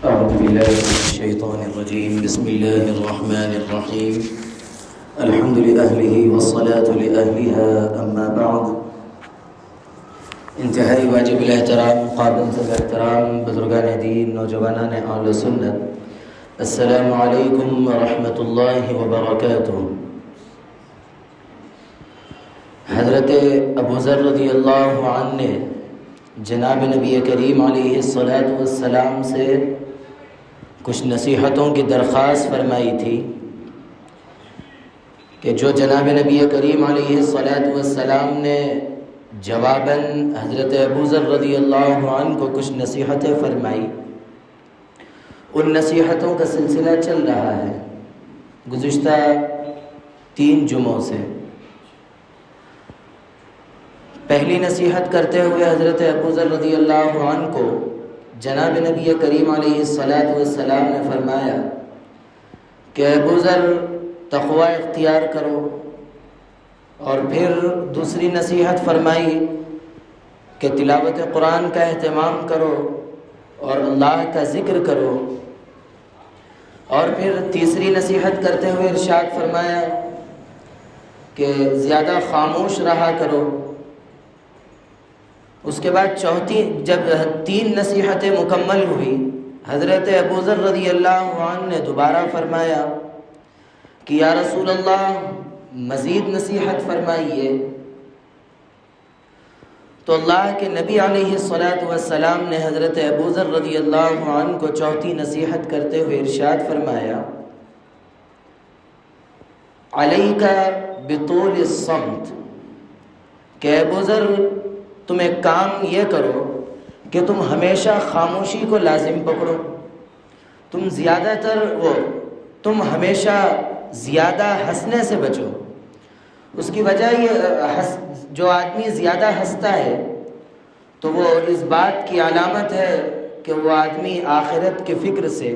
أعوذ بالله من الشيطان الرجيم. بسم الله الرحمن الرحيم. الحمد لأهله والصلاة لأهلها. أما بعد. انتہائی واجب الاحترام قابل احترام بزرگان دین، نوجوانان اہل سنت، السلام علیکم ورحمۃ اللہ وبرکاتہ۔ حضرت ابو ذر رضی اللہ عنہ نے جناب نبی کریم علیہ السلام سے کچھ نصیحتوں کی درخواست فرمائی تھی کہ جو جناب نبی کریم علیہ السلام نے جواباً حضرت ابو ذر رضی اللہ عنہ کو کچھ نصیحتیں فرمائی، ان نصیحتوں کا سلسلہ چل رہا ہے گزشتہ 3 جمعوں سے۔ پہلی نصیحت کرتے ہوئے حضرت ابو ذر رضی اللہ عنہ کو جناب نبی کریم علیہ السلام نے فرمایا کہ ابو ذر تقوی اختیار کرو، اور پھر دوسری نصیحت فرمائی کہ تلاوت قرآن کا اہتمام کرو اور اللہ کا ذکر کرو، اور پھر تیسری نصیحت کرتے ہوئے ارشاد فرمایا کہ زیادہ خاموش رہا کرو۔ اس کے بعد جب 3 نصیحتیں مکمل ہوئی، حضرت ابو ذر رضی اللہ عنہ نے دوبارہ فرمایا کہ یا رسول اللہ مزید نصیحت فرمائیے۔ تو اللہ کے نبی علیہ السلام نے حضرت ابو ذر رضی اللہ عنہ کو چوتھی نصیحت کرتے ہوئے ارشاد فرمایا علیک بطول الصمت، کہ ابو ذر تم ایک کام یہ کرو کہ تم ہمیشہ خاموشی کو لازم پکڑو، تم ہمیشہ زیادہ ہنسنے سے بچو۔ اس کی وجہ یہ جو آدمی زیادہ ہنستا ہے تو وہ اس بات کی علامت ہے کہ وہ آدمی آخرت کی فکر سے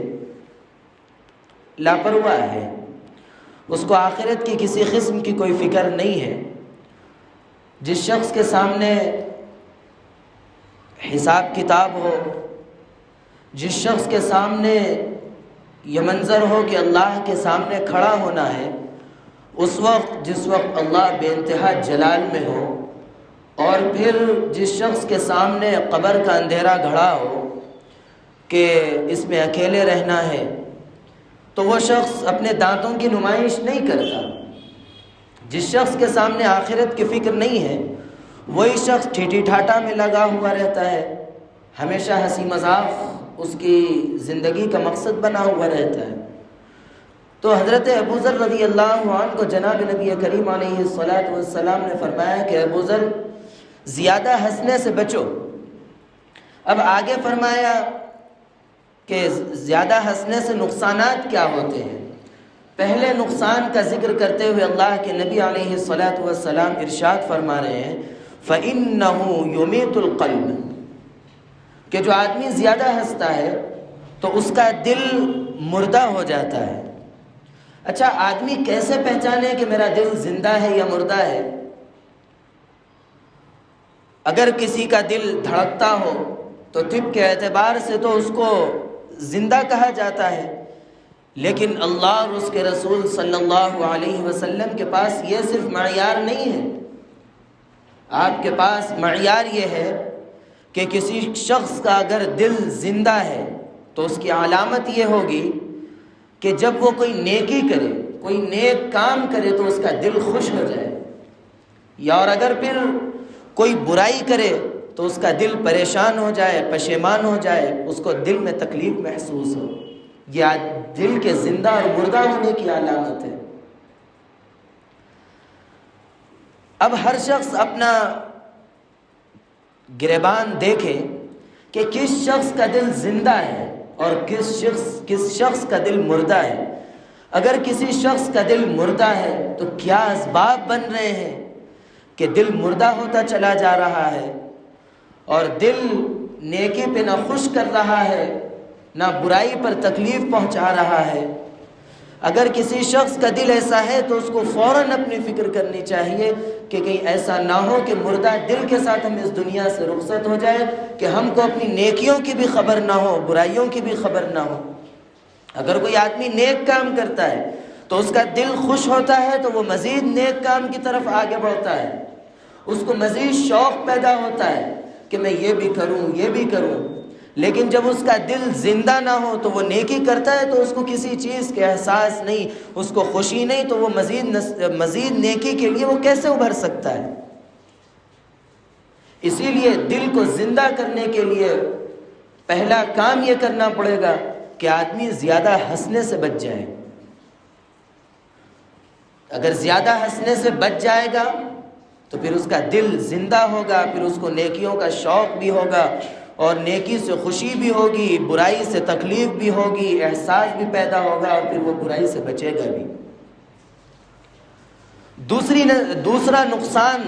لاپرواہ ہے، اس کو آخرت کی کسی قسم کی کوئی فکر نہیں ہے۔ جس شخص کے سامنے حساب کتاب ہو، جس شخص کے سامنے یہ منظر ہو کہ اللہ کے سامنے کھڑا ہونا ہے، جس وقت اللہ بے انتہا جلال میں ہو، اور پھر جس شخص کے سامنے قبر کا اندھیرا گھڑا ہو کہ اس میں اکیلے رہنا ہے، تو وہ شخص اپنے دانتوں کی نمائش نہیں کرتا۔ جس شخص کے سامنے آخرت کی فکر نہیں ہے، وہی شخص ٹھیٹھی ٹھاٹا میں لگا ہوا رہتا ہے، ہمیشہ ہنسی مذاق اس کی زندگی کا مقصد بنا ہوا رہتا ہے۔ تو حضرت ابو ذر رضی اللہ عنہ کو جناب نبی کریم علیہ السلام نے فرمایا کہ ابو ذر زیادہ ہنسنے سے بچو۔ اب آگے فرمایا کہ زیادہ ہنسنے سے نقصانات کیا ہوتے ہیں۔ پہلے نقصان کا ذکر کرتے ہوئے اللہ کے نبی علیہ السلام ارشاد فرما رہے ہیں فَإِنَّهُ يُمِيتُ الْقَلْبَ، کہ جو آدمی زیادہ ہنستا ہے تو اس کا دل مردہ ہو جاتا ہے۔ اچھا، آدمی کیسے پہچانے کہ میرا دل زندہ ہے یا مردہ ہے؟ اگر کسی کا دل دھڑکتا ہو تو طب کے اعتبار سے تو اس کو زندہ کہا جاتا ہے، لیکن اللہ اور اس کے رسول صلی اللہ علیہ وسلم کے پاس یہ صرف معیار نہیں ہے۔ آپ کے پاس معیار یہ ہے کہ کسی شخص کا اگر دل زندہ ہے تو اس کی علامت یہ ہوگی کہ جب وہ کوئی نیکی کرے، کوئی نیک کام کرے تو اس کا دل خوش ہو جائے، یا اور اگر پھر کوئی برائی کرے تو اس کا دل پریشان ہو جائے، پشیمان ہو جائے، اس کو دل میں تکلیف محسوس ہو۔ یہ دل کے زندہ اور مردہ ہونے کی علامت ہے۔ اب ہر شخص اپنا گریبان دیکھے کہ کس شخص کا دل زندہ ہے اور کس شخص کا دل مردہ ہے۔ اگر کسی شخص کا دل مردہ ہے تو کیا اسباب بن رہے ہیں کہ دل مردہ ہوتا چلا جا رہا ہے، اور دل نیکی پہ نہ خوش کر رہا ہے، نہ برائی پر تکلیف پہنچا رہا ہے۔ اگر کسی شخص کا دل ایسا ہے تو اس کو فوراً اپنی فکر کرنی چاہیے کہ کہیں ایسا نہ ہو کہ مردہ دل کے ساتھ ہم اس دنیا سے رخصت ہو جائے، کہ ہم کو اپنی نیکیوں کی بھی خبر نہ ہو، برائیوں کی بھی خبر نہ ہو۔ اگر کوئی آدمی نیک کام کرتا ہے تو اس کا دل خوش ہوتا ہے تو وہ مزید نیک کام کی طرف آگے بڑھتا ہے، اس کو مزید شوق پیدا ہوتا ہے کہ میں یہ بھی کروں، یہ بھی کروں۔ لیکن جب اس کا دل زندہ نہ ہو تو وہ نیکی کرتا ہے تو اس کو کسی چیز کے احساس نہیں، اس کو خوشی نہیں، تو وہ مزید نیکی کے لیے وہ کیسے ابھر سکتا ہے؟ اسی لیے دل کو زندہ کرنے کے لیے پہلا کام یہ کرنا پڑے گا کہ آدمی زیادہ ہنسنے سے بچ جائے۔ اگر زیادہ ہنسنے سے بچ جائے گا تو پھر اس کا دل زندہ ہوگا، پھر اس کو نیکیوں کا شوق بھی ہوگا، اور نیکی سے خوشی بھی ہوگی، برائی سے تکلیف بھی ہوگی، احساس بھی پیدا ہوگا، اور پھر وہ برائی سے بچے گا بھی۔ دوسرا نقصان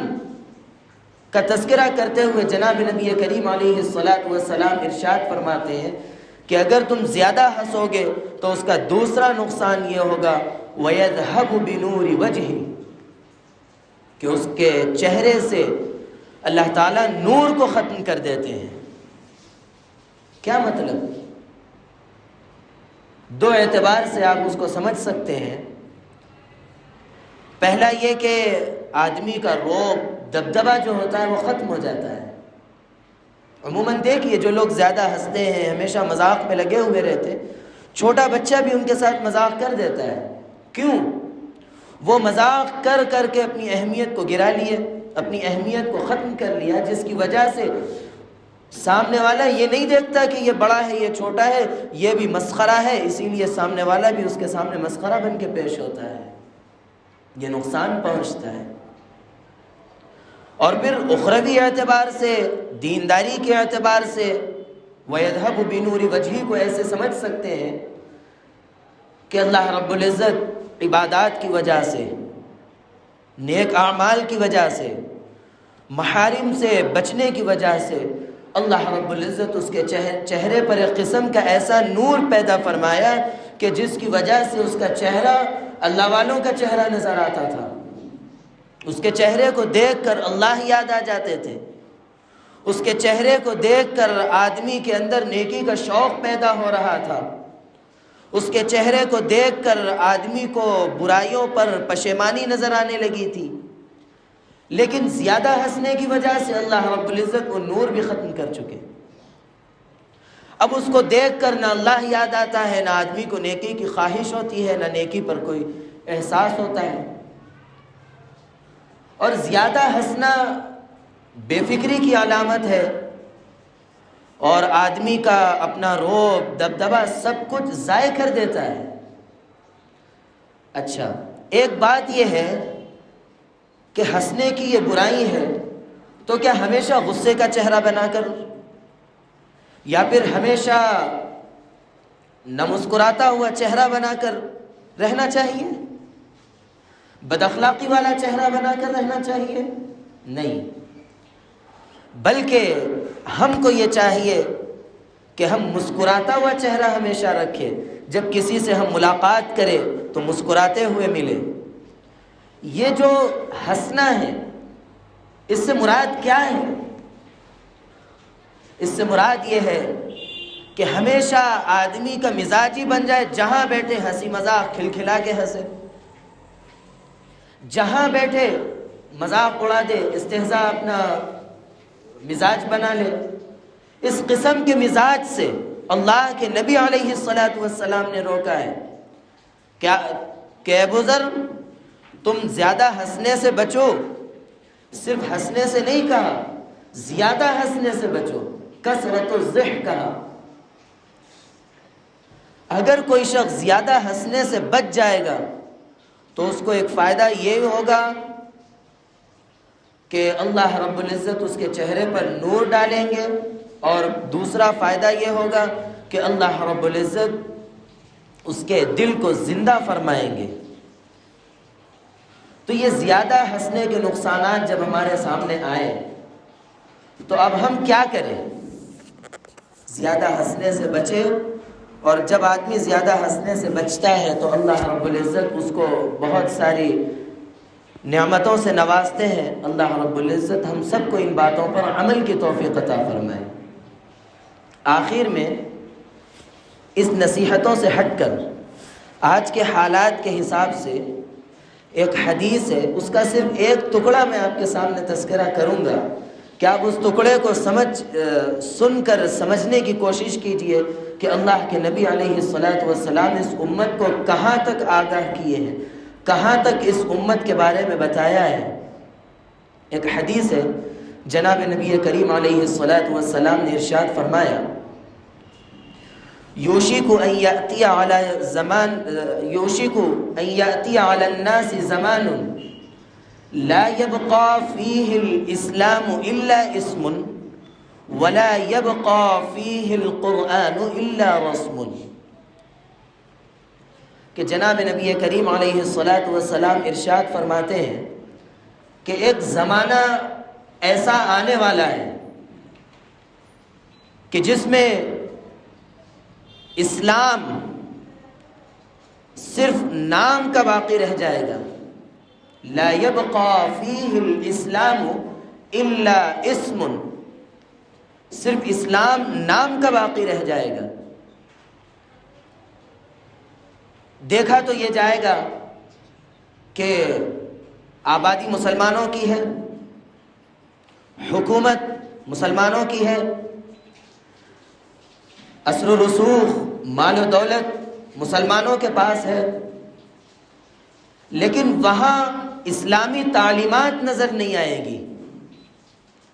کا تذکرہ کرتے ہوئے جناب نبی کریم علیہ الصلاۃ والسلام ارشاد فرماتے ہیں کہ اگر تم زیادہ ہنسو گے تو اس کا دوسرا نقصان یہ ہوگا وَيَذْهَبُ بِنُورِ وَجْهِ، کہ اس کے چہرے سے اللہ تعالیٰ نور کو ختم کر دیتے ہیں۔ کیا مطلب؟ دو اعتبار سے آپ اس کو سمجھ سکتے ہیں۔ پہلا یہ کہ آدمی کا روب، دبدبہ جو ہوتا ہے وہ ختم ہو جاتا ہے۔ عموماً دیکھیے جو لوگ زیادہ ہنستے ہیں، ہمیشہ مذاق میں لگے ہوئے رہتے، چھوٹا بچہ بھی ان کے ساتھ مذاق کر دیتا ہے۔ کیوں؟ وہ مذاق کر کر کے اپنی اہمیت کو گرا لیے، اپنی اہمیت کو ختم کر لیا، جس کی وجہ سے سامنے والا یہ نہیں دیکھتا کہ یہ بڑا ہے، یہ چھوٹا ہے، یہ بھی مسخرہ ہے، اسی لیے سامنے والا بھی اس کے سامنے مسخرہ بن کے پیش ہوتا ہے، یہ نقصان پہنچتا ہے۔ اور پھر اخروی اعتبار سے، دینداری کے اعتبار سے وَيَذْهَبُ بِنُورِ وَجْهِ کو ایسے سمجھ سکتے ہیں کہ اللہ رب العزت عبادات کی وجہ سے، نیک اعمال کی وجہ سے، محارم سے بچنے کی وجہ سے اللہ رب العزت اس کے چہرے پر ایک قسم کا ایسا نور پیدا فرمایا کہ جس کی وجہ سے اس کا چہرہ اللہ والوں کا چہرہ نظر آتا تھا۔ اس کے چہرے کو دیکھ کر اللہ یاد آ جاتے تھے، اس کے چہرے کو دیکھ کر آدمی کے اندر نیکی کا شوق پیدا ہو رہا تھا، اس کے چہرے کو دیکھ کر آدمی کو برائیوں پر پشیمانی نظر آنے لگی تھی۔ لیکن زیادہ ہنسنے کی وجہ سے اللہ رب العزت وہ نور بھی ختم کر چکے۔ اب اس کو دیکھ کر نہ اللہ یاد آتا ہے، نہ آدمی کو نیکی کی خواہش ہوتی ہے، نہ نیکی پر کوئی احساس ہوتا ہے۔ اور زیادہ ہنسنا بے فکری کی علامت ہے، اور آدمی کا اپنا روب، دبدبہ سب کچھ ضائع کر دیتا ہے۔ اچھا، ایک بات یہ ہے کہ ہنسنے کی یہ برائی ہے، تو کیا ہمیشہ غصے کا چہرہ بنا کر یا پھر ہمیشہ نہ مسکراتا ہوا چہرہ بنا کر رہنا چاہیے؟ بد اخلاقی والا چہرہ بنا کر رہنا چاہیے؟ نہیں، بلکہ ہم کو یہ چاہیے کہ ہم مسکراتا ہوا چہرہ ہمیشہ رکھیں، جب کسی سے ہم ملاقات کریں تو مسکراتے ہوئے ملے۔ یہ جو ہنسنا ہے، اس سے مراد کیا ہے؟ اس سے مراد یہ ہے کہ ہمیشہ آدمی کا مزاج ہی بن جائے، جہاں بیٹھے ہنسی مذاق کھلکھلا کے ہنسے، جہاں بیٹھے مذاق اڑا دے، استہزاء اپنا مزاج بنا لے۔ اس قسم کے مزاج سے اللہ کے نبی علیہ الصلاۃ والسلام نے روکا ہے کہ ابو ذر تم زیادہ ہنسنے سے بچو۔ صرف ہنسنے سے نہیں کہا، زیادہ ہنسنے سے بچو، کثرت الضحک کہا۔ اگر کوئی شخص زیادہ ہنسنے سے بچ جائے گا تو اس کو ایک فائدہ یہ ہوگا کہ اللہ رب العزت اس کے چہرے پر نور ڈالیں گے، اور دوسرا فائدہ یہ ہوگا کہ اللہ رب العزت اس کے دل کو زندہ فرمائیں گے۔ تو یہ زیادہ ہنسنے کے نقصانات جب ہمارے سامنے آئے تو اب ہم کیا کریں؟ زیادہ ہنسنے سے بچیں اور جب آدمی زیادہ ہنسنے سے بچتا ہے تو اللہ رب العزت اس کو بہت ساری نعمتوں سے نوازتے ہیں۔ اللہ رب العزت ہم سب کو ان باتوں پر عمل کی توفیق عطا فرمائے۔ آخر میں اس نصیحتوں سے ہٹ کر آج کے حالات کے حساب سے ایک حدیث ہے، اس کا صرف ایک ٹکڑا میں آپ کے سامنے تذکرہ کروں گا کہ آپ اس ٹکڑے کو سن کر سمجھنے کی کوشش کیجئے کہ اللہ کے نبی علیہ الصلاۃ والسلام اس امت کو کہاں تک آگاہ کیے ہیں، کہاں تک اس امت کے بارے میں بتایا ہے۔ ایک حدیث ہے، جناب نبی کریم علیہ الصلاۃ والسلام نے ارشاد فرمایا، یوشک ان یأتی علی الناس زمان لا يبقى فيه الاسلام الا اسم ولا يبقى فيه القرآن الا رسم، کہ جناب نبی کریم علیہ الصلاۃ والسلام ارشاد فرماتے ہیں کہ ایک زمانہ ایسا آنے والا ہے کہ جس میں اسلام صرف نام کا باقی رہ جائے گا، لا يبقى فيه الاسلام الا اسم، صرف اسلام نام کا باقی رہ جائے گا۔ دیکھا تو یہ جائے گا کہ آبادی مسلمانوں کی ہے، حکومت مسلمانوں کی ہے، اثر و رسوخ مال و دولت مسلمانوں کے پاس ہے، لیکن وہاں اسلامی تعلیمات نظر نہیں آئے گی۔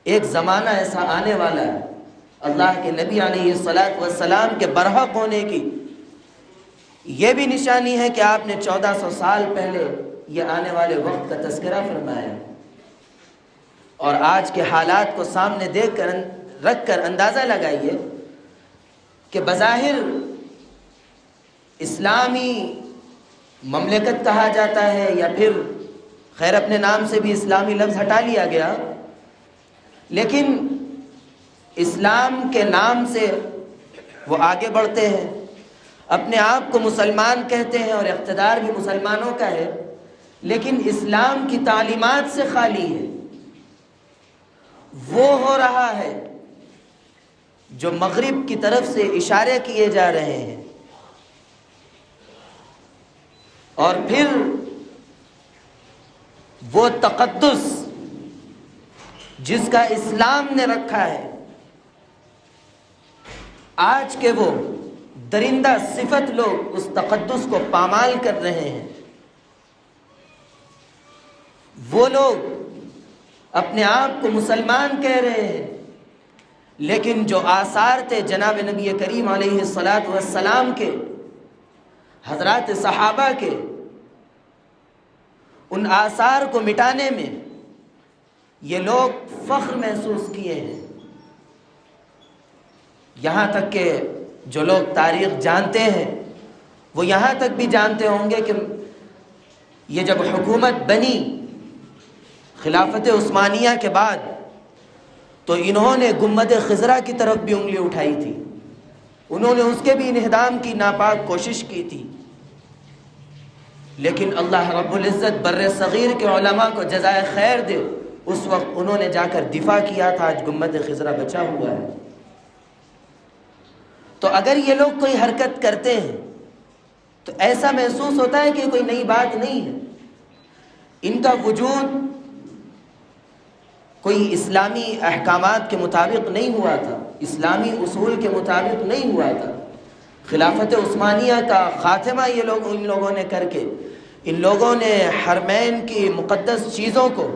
ایک زمانہ ایسا آنے والا ہے، اللہ کے نبی علیہ الصلاۃ والسلام کے برحق ہونے کی یہ بھی نشانی ہے کہ آپ نے 1400 سال پہلے یہ آنے والے وقت کا تذکرہ فرمایا، اور آج کے حالات کو سامنے دیکھ کر رکھ کر اندازہ لگائیے کہ بظاہر اسلامی مملکت کہا جاتا ہے، یا پھر خیر اپنے نام سے بھی اسلامی لفظ ہٹا لیا گیا، لیکن اسلام کے نام سے وہ آگے بڑھتے ہیں، اپنے آپ کو مسلمان کہتے ہیں اور اقتدار بھی مسلمانوں کا ہے، لیکن اسلام کی تعلیمات سے خالی ہے۔ وہ ہو رہا ہے جو مغرب کی طرف سے اشارے کیے جا رہے ہیں، اور پھر وہ تقدس جس کا اسلام نے رکھا ہے، آج کے وہ درندہ صفت لوگ اس تقدس کو پامال کر رہے ہیں۔ وہ لوگ اپنے آپ کو مسلمان کہہ رہے ہیں، لیکن جو آثار تھے جناب نبی کریم علیہ الصلاۃ والسلام کے، حضرات صحابہ کے، ان آثار کو مٹانے میں یہ لوگ فخر محسوس کیے ہیں۔ یہاں تک کہ جو لوگ تاریخ جانتے ہیں وہ یہاں تک بھی جانتے ہوں گے کہ یہ جب حکومت بنی خلافت عثمانیہ کے بعد، تو انہوں نے گنبد خضرا کی طرف بھی انگلی اٹھائی تھی، انہوں نے اس کے بھی انہدام کی ناپاک کوشش کی تھی، لیکن اللہ رب العزت بر صغیر کے علماء کو جزائے خیر دے، اس وقت انہوں نے جا کر دفاع کیا تھا، آج گنبد خضرا بچا ہوا ہے۔ تو اگر یہ لوگ کوئی حرکت کرتے ہیں تو ایسا محسوس ہوتا ہے کہ کوئی نئی بات نہیں ہے، ان کا وجود کوئی اسلامی احکامات کے مطابق نہیں ہوا تھا، اسلامی اصول کے مطابق نہیں ہوا تھا۔ خلافت عثمانیہ کا خاتمہ ان لوگوں نے کر کے، ان لوگوں نے حرمین کی مقدس چیزوں کو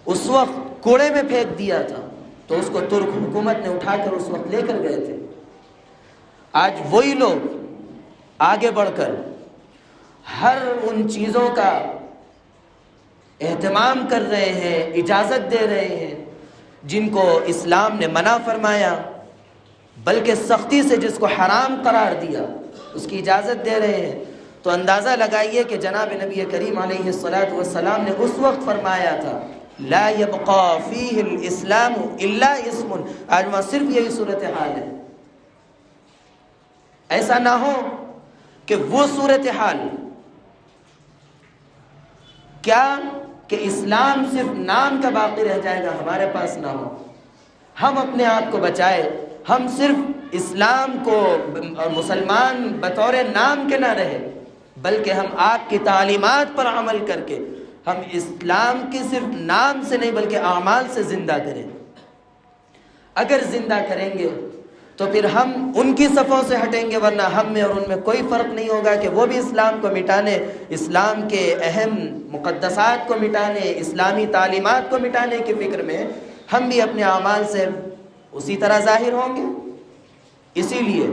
اس وقت کوڑے میں پھینک دیا تھا، تو اس کو ترک حکومت نے اٹھا کر اس وقت لے کر گئے تھے۔ آج وہی لوگ آگے بڑھ کر ہر ان چیزوں کا اہتمام کر رہے ہیں، اجازت دے رہے ہیں جن کو اسلام نے منع فرمایا، بلکہ سختی سے جس کو حرام قرار دیا اس کی اجازت دے رہے ہیں۔ تو اندازہ لگائیے کہ جناب نبی کریم علیہ الصلاۃ والسلام نے اس وقت فرمایا تھا لا يبقى فيه الاسلام الا اسم، آج وہاں صرف یہی صورتحال ہے۔ ایسا نہ ہو کہ وہ صورتحال کیا کہ اسلام صرف نام کا باقی رہ جائے گا ہمارے پاس نہ ہو. ہم اپنے آپ کو بچائے، ہم صرف اسلام کو اور مسلمان بطور نام کے نہ رہے، بلکہ ہم آپ کی تعلیمات پر عمل کر کے ہم اسلام کی صرف نام سے نہیں بلکہ اعمال سے زندہ کریں. اگر زندہ کریں گے تو پھر ہم ان کی صفوں سے ہٹیں گے، ورنہ ہم میں اور ان میں کوئی فرق نہیں ہوگا کہ وہ بھی اسلام کو مٹانے، اسلام کے اہم مقدسات کو مٹانے، اسلامی تعلیمات کو مٹانے کی فکر میں ہم بھی اپنے اعمال سے اسی طرح ظاہر ہوں گے. اسی لیے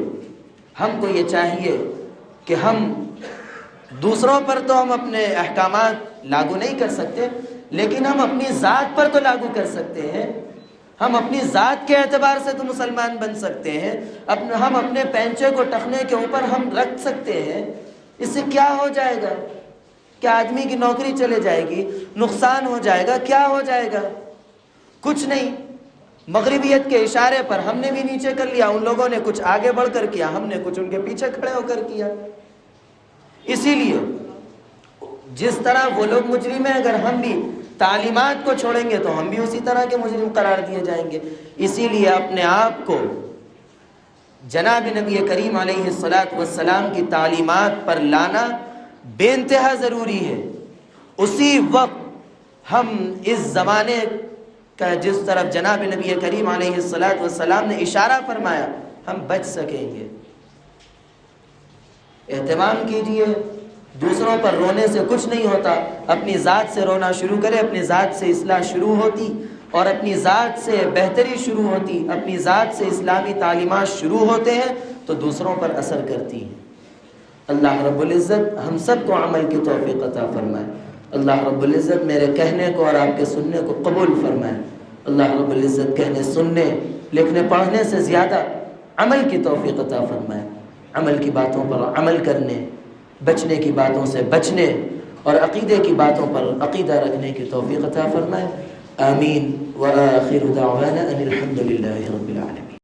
ہم کو یہ چاہیے کہ ہم دوسروں پر تو ہم اپنے احکامات لاگو نہیں کر سکتے، لیکن ہم اپنی ذات پر تو لاگو کر سکتے ہیں. ہم اپنی ذات کے اعتبار سے تو مسلمان بن سکتے ہیں. ہم اپنے پینچے کو ٹخنے کے اوپر ہم رکھ سکتے ہیں. اس سے کیا ہو جائے گا؟ کیا آدمی کی نوکری چلے جائے گی؟ نقصان ہو جائے گا؟ کیا ہو جائے گا؟ کچھ نہیں. مغربیت کے اشارے پر ہم نے بھی نیچے کر لیا، ان لوگوں نے کچھ آگے بڑھ کر کیا، ہم نے کچھ ان کے پیچھے کھڑے ہو کر کیا. اسی لیے جس طرح وہ لوگ مجرم ہیں، اگر ہم بھی تعلیمات کو چھوڑیں گے تو ہم بھی اسی طرح کے مجرم قرار دیے جائیں گے. اسی لیے اپنے آپ کو جناب نبی کریم علیہ الصلاۃ والسلام کی تعلیمات پر لانا بے انتہا ضروری ہے. اسی وقت ہم اس زمانے کا جس طرف جناب نبی کریم علیہ الصلاۃ والسلام نے اشارہ فرمایا ہم بچ سکیں گے. اہتمام کیجئے، دوسروں پر رونے سے کچھ نہیں ہوتا. اپنی ذات سے رونا شروع کرے، اپنی ذات سے اصلاح شروع ہوتی اور اپنی ذات سے بہتری شروع ہوتی، اپنی ذات سے اسلامی تعلیمات شروع ہوتے ہیں تو دوسروں پر اثر کرتی ہیں. اللہ رب العزت ہم سب کو عمل کی توفیق عطا فرمائے. اللہ رب العزت میرے کہنے کو اور آپ کے سننے کو قبول فرمائے. اللہ رب العزت کہنے، سننے، لکھنے، پڑھنے سے زیادہ عمل کی توفیق عطا فرمائے. عمل کی باتوں پر عمل کرنے، بچنے کی باتوں سے بچنے اور عقیدے کی باتوں پر عقیدہ رکھنے کی توفیق عطا فرمائے. آمین. وآخر دعوانا ان الحمد للہ رب العالمین.